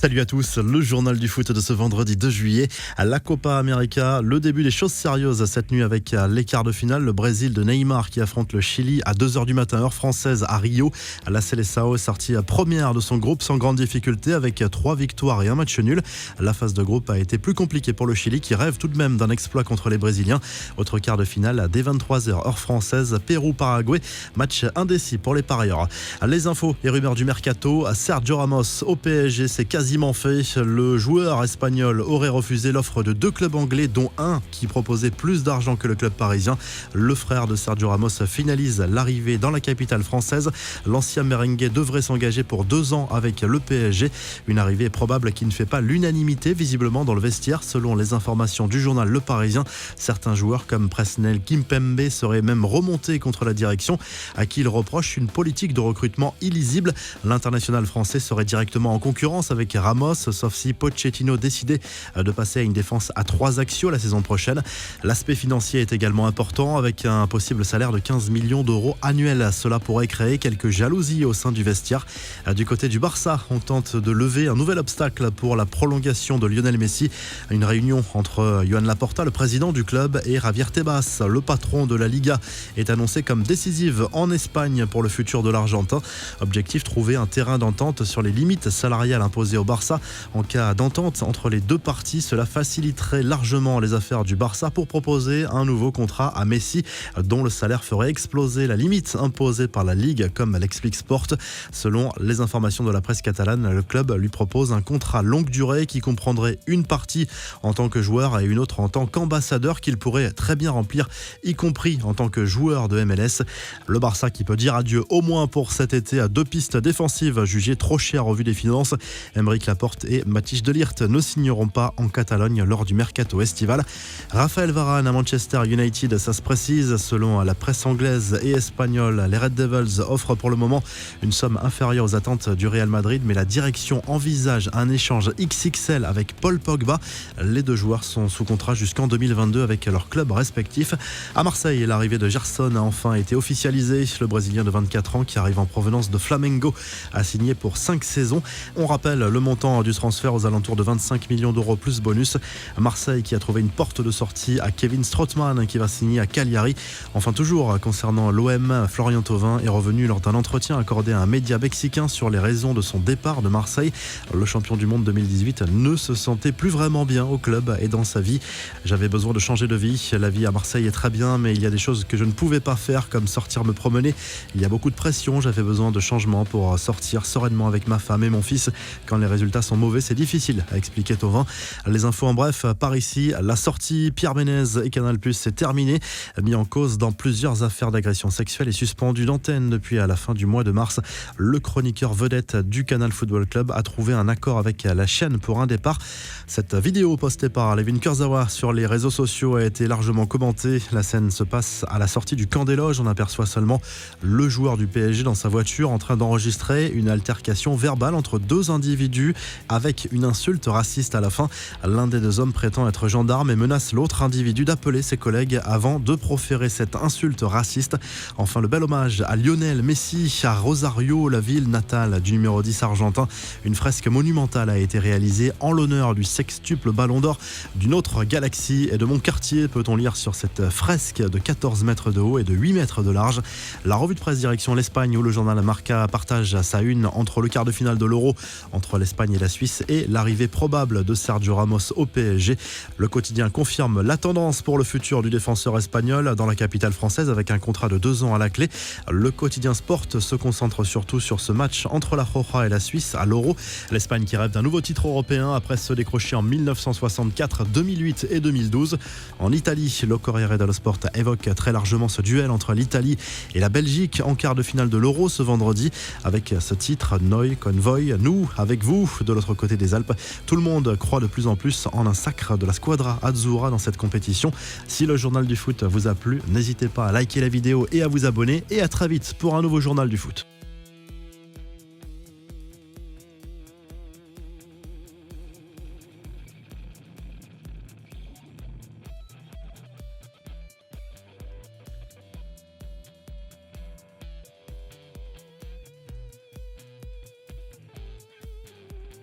Salut à tous, le journal du foot de ce vendredi 2 juillet. À la Copa América, le début des choses sérieuses cette nuit avec les quarts de finale. Le Brésil de Neymar qui affronte le Chili à 2h du matin, heure française à Rio. La Seleção est sortie première de son groupe sans grande difficulté avec 3 victoires et un match nul. La phase de groupe a été plus compliquée pour le Chili qui rêve tout de même d'un exploit contre les Brésiliens. Autre quart de finale dès 23h, heure française, Pérou-Paraguay. Match indécis pour les parieurs. Les infos et rumeurs du mercato. Sergio Ramos au PSG, c'est quasiment fait. Le joueur espagnol aurait refusé l'offre de 2 clubs anglais, dont un qui proposait plus d'argent que le club parisien. Le frère de Sergio Ramos finalise l'arrivée dans la capitale française. L'ancien merengue devrait s'engager pour 2 ans avec le PSG. Une arrivée probable qui ne fait pas l'unanimité visiblement dans le vestiaire. Selon les informations du journal Le Parisien, certains joueurs comme Presnel Kimpembe seraient même remontés contre la direction, à qui ils reprochent une politique de recrutement illisible. L'international français serait directement en concurrence avec Ramos, sauf si Pochettino décidait de passer à une défense à 3 axiaux la saison prochaine. L'aspect financier est également important avec un possible salaire de 15 millions d'euros annuels. Cela pourrait créer quelques jalousies au sein du vestiaire. Du côté du Barça, on tente de lever un nouvel obstacle pour la prolongation de Lionel Messi. Une réunion entre Joan Laporta, le président du club, et Javier Tebas, le patron de la Liga, est annoncée comme décisive en Espagne pour le futur de l'Argentin. Objectif, trouver un terrain d'entente sur les limites salariales imposées au Barça. En cas d'entente entre les deux parties, cela faciliterait largement les affaires du Barça pour proposer un nouveau contrat à Messi, dont le salaire ferait exploser la limite imposée par la Ligue, comme l'explique Sport. Selon les informations de la presse catalane, le club lui propose un contrat longue durée qui comprendrait une partie en tant que joueur et une autre en tant qu'ambassadeur qu'il pourrait très bien remplir, y compris en tant que joueur de MLS. Le Barça qui peut dire adieu au moins pour cet été à 2 pistes défensives jugées trop chères au vu des finances. Aymeric Laporte et Matthijs de Ligt ne signeront pas en Catalogne lors du mercato estival. Raphaël Varane à Manchester United, ça se précise. Selon la presse anglaise et espagnole, les Red Devils offrent pour le moment une somme inférieure aux attentes du Real Madrid, mais la direction envisage un échange XXL avec Paul Pogba. Les 2 joueurs sont sous contrat jusqu'en 2022 avec leurs clubs respectifs. À Marseille, l'arrivée de Gerson a enfin été officialisée. Le Brésilien de 24 ans qui arrive en provenance de Flamengo a signé pour 5 saisons. On rappelle le montant du transfert aux alentours de 25 millions d'euros plus bonus. Marseille qui a trouvé une porte de sortie à Kevin Strootman qui va signer à Cagliari. Enfin toujours concernant l'OM, Florian Thauvin est revenu lors d'un entretien accordé à un média mexicain sur les raisons de son départ de Marseille. Le champion du monde 2018 ne se sentait plus vraiment bien au club et dans sa vie. J'avais besoin de changer de vie. La vie à Marseille est très bien, mais il y a des choses que je ne pouvais pas faire comme sortir me promener. Il y a beaucoup de pression. J'avais besoin de changement pour sortir sereinement avec ma femme et mon fils. Quand les résultats sont mauvais, c'est difficile, a expliqué Thauvin. Les infos en bref, par ici, la sortie Pierre Ménez et Canal+ c'est terminé. Mis en cause dans plusieurs affaires d'agression sexuelle et suspendu d'antenne depuis à la fin du mois de mars. Le chroniqueur vedette du Canal Football Club a trouvé un accord avec la chaîne pour un départ. Cette vidéo postée par Levin Kurzawa sur les réseaux sociaux a été largement commentée. La scène se passe à la sortie du camp des loges. On aperçoit seulement le joueur du PSG dans sa voiture en train d'enregistrer une altercation verbale entre 2 individus avec une insulte raciste à la fin. L'un des 2 hommes prétend être gendarme et menace l'autre individu d'appeler ses collègues avant de proférer cette insulte raciste. Enfin, le bel hommage à Lionel Messi à Rosario, la ville natale du numéro 10 argentin. Une fresque monumentale a été réalisée en l'honneur du sextuple ballon d'or d'une autre galaxie et de mon quartier, peut-on lire sur cette fresque de 14 mètres de haut et de 8 mètres de large. La revue de presse direction l'Espagne où le journal Marca partage sa une entre le quart de finale de l'Euro entre l'Espagne et la Suisse et l'arrivée probable de Sergio Ramos au PSG. Le quotidien confirme la tendance pour le futur du défenseur espagnol dans la capitale française avec un contrat de 2 ans à la clé. Le quotidien Sport se concentre surtout sur ce match entre la Roja et la Suisse à l'Euro. L'Espagne qui rêve d'un nouveau titre européen après se décrocher en 1964, 2008 et 2012. En Italie, le Corriere dello Sport évoque très largement ce duel entre l'Italie et la Belgique en quart de finale de l'Euro ce vendredi avec ce titre Noi con voi, nous avec vous de l'autre côté des Alpes. Tout le monde croit de plus en plus en un sacre de la Squadra Azzurra dans cette compétition. Si le journal du foot vous a plu, n'hésitez pas à liker la vidéo et à vous abonner et à très vite pour un nouveau journal du foot.